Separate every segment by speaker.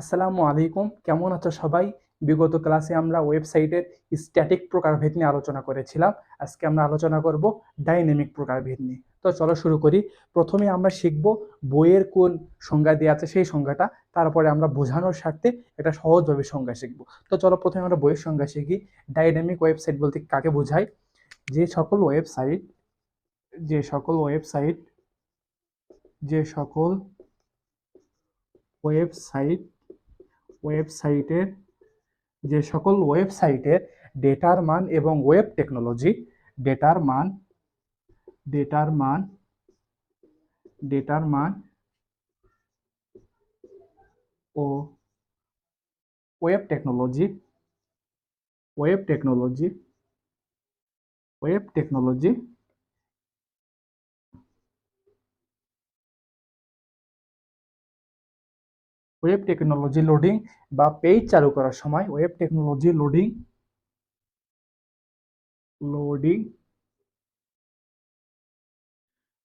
Speaker 1: আসসালামু আলাইকুম, কেমন আছো সবাই? বিগত ক্লাসে আমরা ওয়েবসাইটের স্ট্যাটিক প্রকারভেদ নিয়ে আলোচনা করেছিলাম। আজকে আমরা আলোচনা করব ডাইনামিক প্রকারভেদ নিয়ে। তো চলো শুরু করি। প্রথমে আমরা শিখব বইয়ের কোন সংজ্ঞা দেওয়া আছে সেই সংজ্ঞাটা, তারপরে আমরা বোঝানোর স্বার্থে একটা সহজভাবে সংজ্ঞা শিখব। তো চলো প্রথমে আমরা বইয়ের সংজ্ঞা শিখি। ডাইনামিক ওয়েবসাইট বলতে কাকে বোঝায়? যে সকল ওয়েবসাইট যে সকল ওয়েবসাইট যে সকল ওয়েবসাইট ওয়েবসাইটের যে সকল ওয়েবসাইটের ডেটার মান এবং ওয়েব টেকনোলজি ডেটার মান ডেটার মান ডেটার মান ও web technology web technology web technology web technology loading বা পেজ চালু করার সময় ওয়েব টেকনোলজি লোডিং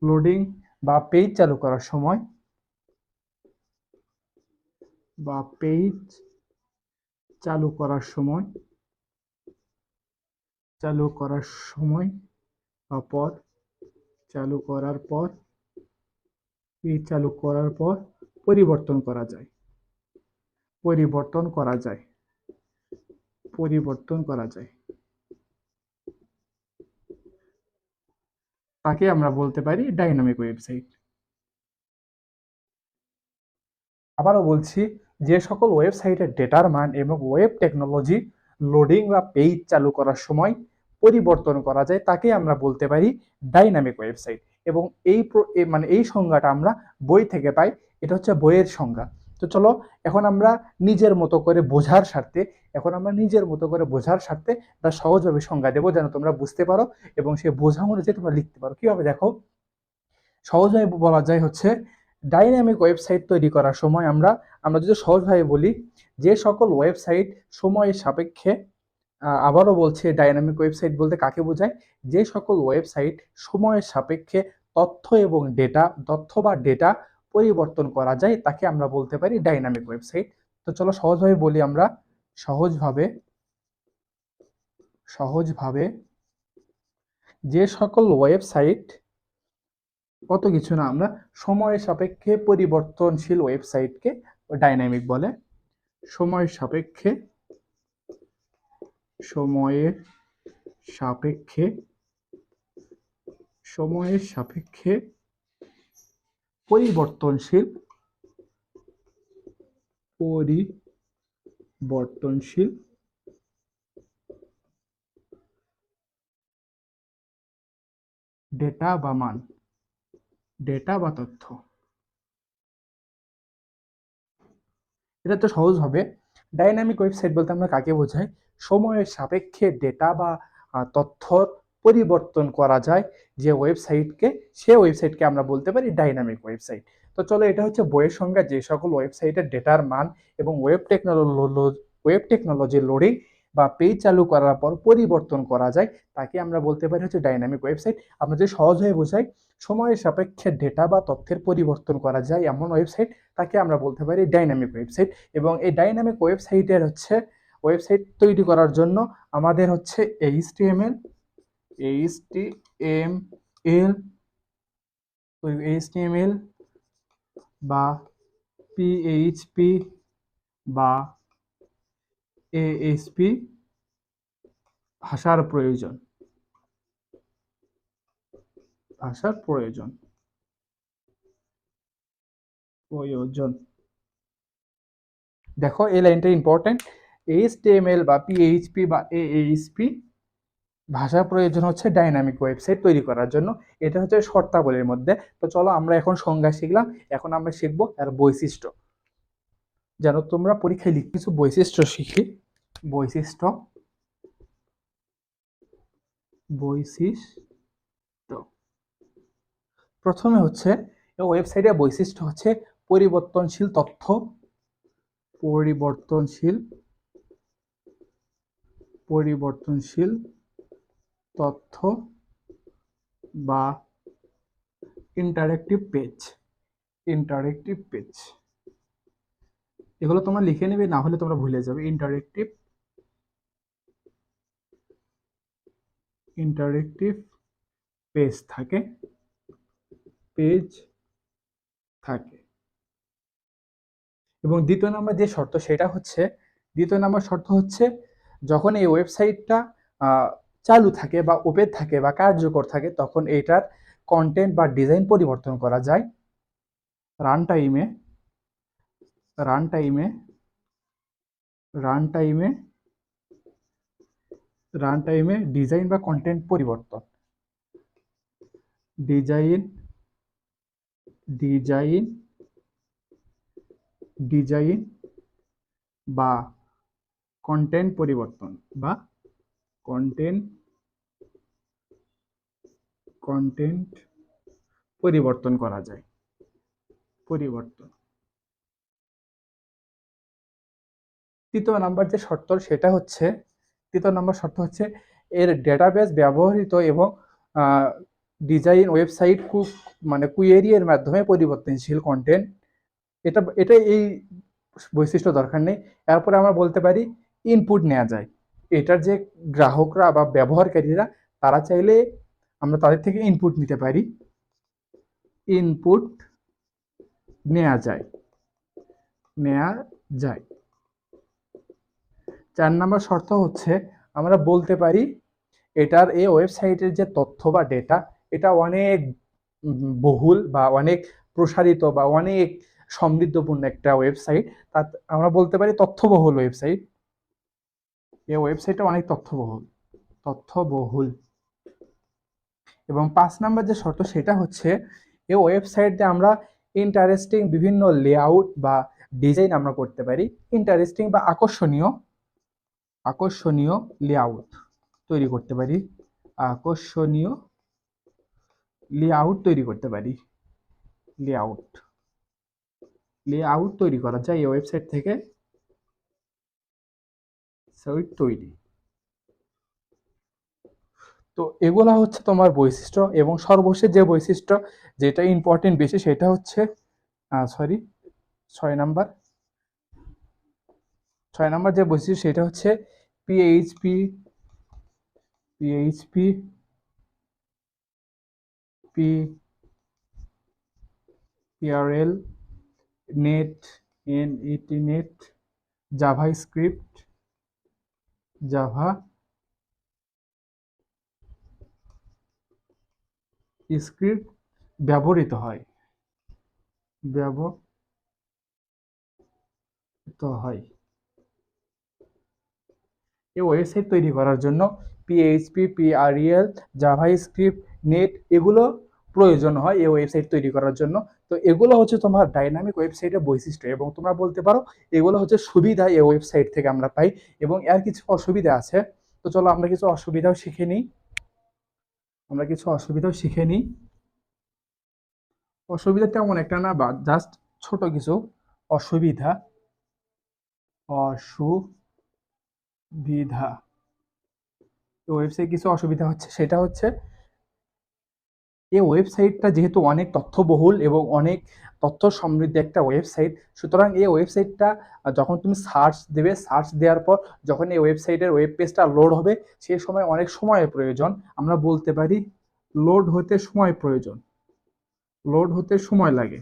Speaker 1: লোডিং বা পেজ চালু করার সময় বা পেজ চালু করার সময় চালু করার সময় বা পর চালু করার পর পেজ চালু করার পর পরিবর্তন করা যায় পরিবর্তন করা যায় পরিবর্তন করা যায় তাকে আমরা বলতে পারি ডাইনামিক ওয়েবসাইট। আবারও বলছি, যে সকল ওয়েবসাইটের ডেটার মান এবং ওয়েব টেকনোলজি লোডিং বা পেজ চালু করার সময় পরিবর্তন করা যায় তাকে আমরা বলতে পারি ডাইনামিক ওয়েবসাইট। এবং এই সংজ্ঞাটা আমরা বই থেকে পাই। এটা হচ্ছে বইয়ের সংজ্ঞা। তো চলো এখন আমরা নিজের মতো করে বোঝার স্বার্থে একটা সহজভাবে সংজ্ঞা দেবো, যেন তোমরা বুঝতে পারো এবং সে বোঝা অনুযায়ী তোমরা লিখতে পারো। কিভাবে দেখো, সহজভাবে বলা যায় হচ্ছে ডাইনামিক ওয়েবসাইট তৈরি করার সময় আমরা আমরা যদি সহজভাবে বলি, যে সকল ওয়েবসাইট সময়ের সাপেক্ষে, আবারও বলছি ডাইনামিক ওয়েবসাইট বলতে কাকে বোঝায়, যে সকল ওয়েবসাইট সময়ের সাপেক্ষে তথ্য বা ডেটা পরিবর্তন করা যায় তাকে আমরা বলতে পারি ডাইনামিক ওয়েবসাইট। তো চলো সহজভাবে বলি আমরা। সহজভাবে সহজভাবে যে সকল ওয়েবসাইট, কত কিছু না, আমরা সময়ের সাপেক্ষে পরিবর্তনশীল ওয়েবসাইটকে ডাইনামিক বলে। সময়ের সাপেক্ষে সময়ের সাপেক্ষে সময়ের সাপেক্ষে পরিবর্তনশীল পরিবর্তনশীল ডেটা বা তথ্য। এটা তো সহজ হবে। ডাইনামিক ওয়েবসাইট বলতে আমরা কাকে বোঝাই? সময়ের সাপেক্ষে ডেটা বা তথ্যর পরিবর্তন করা যায় যে ওয়েবসাইটকে আমরা বলতে পারি ডাইনামিক ওয়েবসাইট। তো চলো, এটা হচ্ছে বইয়ের সংজ্ঞা। যে সকল ওয়েবসাইটের ডেটার মান এবং ওয়েব টেকনোলজি লোডিং বা পেজ চালু করার পর পরিবর্তন করা যায় তাকে আমরা বলতে পারি হচ্ছে ডাইনামিক ওয়েবসাইট। আমরা যদি সহজ হয়ে বোঝাই, সময়ের সাপেক্ষে ডেটা বা তথ্যের পরিবর্তন করা যায় এমন ওয়েবসাইট তাকে আমরা বলতে পারি ডাইনামিক ওয়েবসাইট। এবং এই ডাইনামিক ওয়েবসাইট তৈরি করার জন্য আমাদের হচ্ছে এইচটিএমএল বা পিএইচপি বা এএসপি ভাষার প্রয়োজন ভাষার প্রয়োজন প্রয়োজন দেখো এই লাইনটা ইম্পর্টেন্ট। এইচটিএমএল বা পিএইচপি বা এএসপি ভাষার প্রয়োজন হচ্ছে ডাইনামিক ওয়েবসাইট তৈরি করার জন্য। এটা হচ্ছে শর্তাবলীর মধ্যে। তো চলো আমরা এখন সংজ্ঞা শিখলাম, এখন আমরা শিখবো এর বৈশিষ্ট্য। যেন তোমরা পরীক্ষায় লিখ কিছু বৈশিষ্ট্য শিখি। বৈশিষ্ট্য বৈশিষ্ট্য প্রথমে হচ্ছে ওয়েবসাইটের বৈশিষ্ট্য হচ্ছে পরিবর্তনশীল তথ্য পরিবর্তনশীল পরিবর্তনশীল তথ্য বা ইন্টারেক্টিভ পেজ এগুলো তোমরা লিখে নেবে, না হলে তোমরা ভুলে যাবে। ইন্টারেক্টিভ পেজ থাকে, পেজ থাকে। এবং দ্বিতীয় নাম্বার যে শর্ত সেটা হচ্ছে, দ্বিতীয় নাম্বার শর্ত হচ্ছে যখন এই ওয়েবসাইটটা চালু থাকে বা ওপেন থাকে বা কার্যকর থাকে, তখন এটার কন্টেন্ট বা ডিজাইন পরিবর্তন করা যায় রান টাইমে রান টাইমে রান টাইমে রান টাইমে ডিজাইন বা কন্টেন্ট পরিবর্তন, ডিজাইন ডিজাইন ডিজাইন বা কন্টেন্ট পরিবর্তন বা কন্টেন্ট কন্টেন্ট পরিবর্তন করা যায়। পরিবর্তন। তৃতীয় নাম্বার যে শর্ত সেটা হচ্ছে, তৃতীয় নাম্বার শর্ত হচ্ছে এর ডেটাবেস ব্যবহৃত এবং ডিজাইন ওয়েবসাইট মানে কুয়েরি এর মাধ্যমে পরিবর্তনশীল কন্টেন্ট। এটা এই বৈশিষ্ট্য দরকার নেই। এরপরে আমরা বলতে পারি ইনপুট নেওয়া যায়। এটার যে গ্রাহকরা বা ব্যবহারকারীরা তারা চাইলে আমরা তাদের থেকে ইনপুট নিতে পারি, ইনপুট নেওয়া যায়। 4 নম্বর শর্ত হচ্ছে আমরা বলতে পারি এটার এই ওয়েবসাইটের যে তথ্য বা ডেটা এটা অনেক বহুল বা অনেক প্রসারিত বা অনেক সমৃদ্ধপূর্ণ একটা ওয়েবসাইট। তার আমরা বলতে পারি তথ্যবহুল ওয়েবসাইট। এই ওয়েবসাইটটা অনেক তথ্যবহুল। এবং 5 নাম্বার যে শর্ত সেটা হচ্ছে এই ওয়েবসাইটে আমরা ইন্টারেস্টিং বিভিন্ন লেআউট বা ডিজাইন আমরা করতে পারি। ইন্টারেস্টিং বা আকর্ষণীয় লেআউট তৈরি করতে পারি। আকর্ষণীয় লেআউট তৈরি করা যায় এই ওয়েবসাইট থেকে। সাইট তৈরি। তো এগুলা হচ্ছে তোমার বৈশিষ্ট্য। এবং সর্বশেষ যে বৈশিষ্ট্য যেটা ইম্পর্টেন্ট বেশি সেটা হচ্ছে 6 নাম্বার যে বৈশিষ্ট্য সেটা হচ্ছে পিএইচপি পিআরএল নেট জাভাস্ক্রিপ্ট ব্যবহৃত হয়। এই ওয়েবসাইট তৈরি করার জন্য পিএইচপি, পিআরএল, জাভাস্ক্রিপ্ট, নেট এগুলো প্রয়োজন হয় এই ওয়েবসাইট তৈরি করার জন্য। তো এগুলো হচ্ছে তোমার ডাইনামিক ওয়েবসাইটের বৈশিষ্ট্য, এবং তোমরা বলতে পারো এগুলো হচ্ছে সুবিধা এই ওয়েবসাইট থেকে আমরা পাই। এবং এর কিছু অসুবিধা আছে। তো চলো আমরা কিছু অসুবিধাও শিখে নিই। অসুবিধা তেমন একটা না, বা জাস্ট ছোট কিছু অসুবিধা। ওয়েবসাইট কিছু অসুবিধা হচ্ছে, সেটা হচ্ছে এই ওয়েবসাইটটা যেহেতু অনেক তথ্যবহুল এবং অনেক তথ্য সমৃদ্ধ একটা ওয়েবসাইট, সুতরাং এই ওয়েবসাইটটা যখন তুমি সার্চ দেওয়ার পর যখন এই ওয়েবসাইটের ওয়েব পেজটা লোড হবে সেই সময় অনেক সময়ের প্রয়োজন। আমরা বলতে পারি লোড হতে সময় লাগে।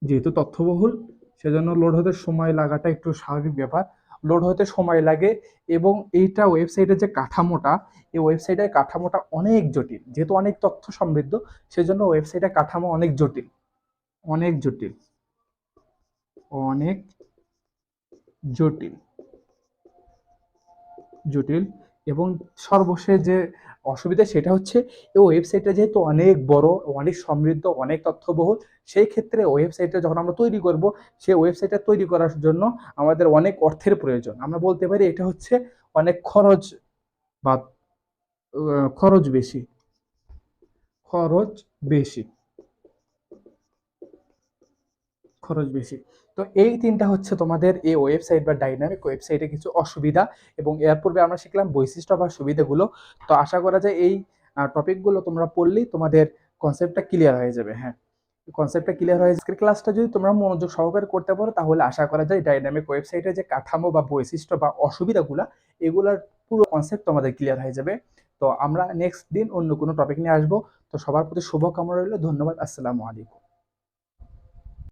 Speaker 1: যেহেতু তথ্যবহুল সেজন্য লোড হতে সময় লাগাটা একটু স্বাভাবিক ব্যাপার। লোড হতে সময় লাগে। এবং এইটা ওয়েবসাইটের যে কাঠামোটা, এই ওয়েবসাইটের কাঠামোটা অনেক জটিল। যেহেতু অনেক তথ্য সমৃদ্ধ সেজন্য ওয়েবসাইটের কাঠামো অনেক জটিল। এবং সর্বশেষ যে অসুবিধা সেটা হচ্ছে এই ওয়েবসাইটটা যেহেতু অনেক বড়, অনেক সমৃদ্ধ, অনেক তথ্যবহুল, সেই ক্ষেত্রে ওয়েবসাইটটা যখন আমরা তৈরি করব সেই ওয়েবসাইটটা তৈরি করার জন্য আমাদের অনেক অর্থের প্রয়োজন। আমরা বলতে পারি এটা হচ্ছে অনেক বা খরচ বেশি। তো এই তিনটা হচ্ছে তোমাদের এই ওয়েবসাইট বা ডাইনামিক ওয়েবসাইটে কিছু অসুবিধা। এবং এর পূর্বে আমরা শিখলাম বৈশিষ্ট্য বা সুবিধাগুলো। তো আশা করা যায় এই টপিকগুলো তোমরা পড়লেই তোমাদের কনসেপ্টটা ক্লিয়ার হয়ে যাবে। হ্যাঁ, কনসেপ্টটা ক্লিয়ার হয়ে আজকের ক্লাসটা যদি তোমরা মনোযোগ সহকারে করতে পারো তাহলে আশা করা যায় ডাইনামিক ওয়েবসাইটের যে কাঠামো বা বৈশিষ্ট্য বা অসুবিধাগুলা এগুলার পুরো কনসেপ্ট তোমাদের ক্লিয়ার হয়ে যাবে। তো আমরা নেক্সট দিন অন্য কোনো টপিক নিয়ে আসবো। তো সবার প্রতি শুভকামনা রইল। ধন্যবাদ। আসসালামু আলাইকুম।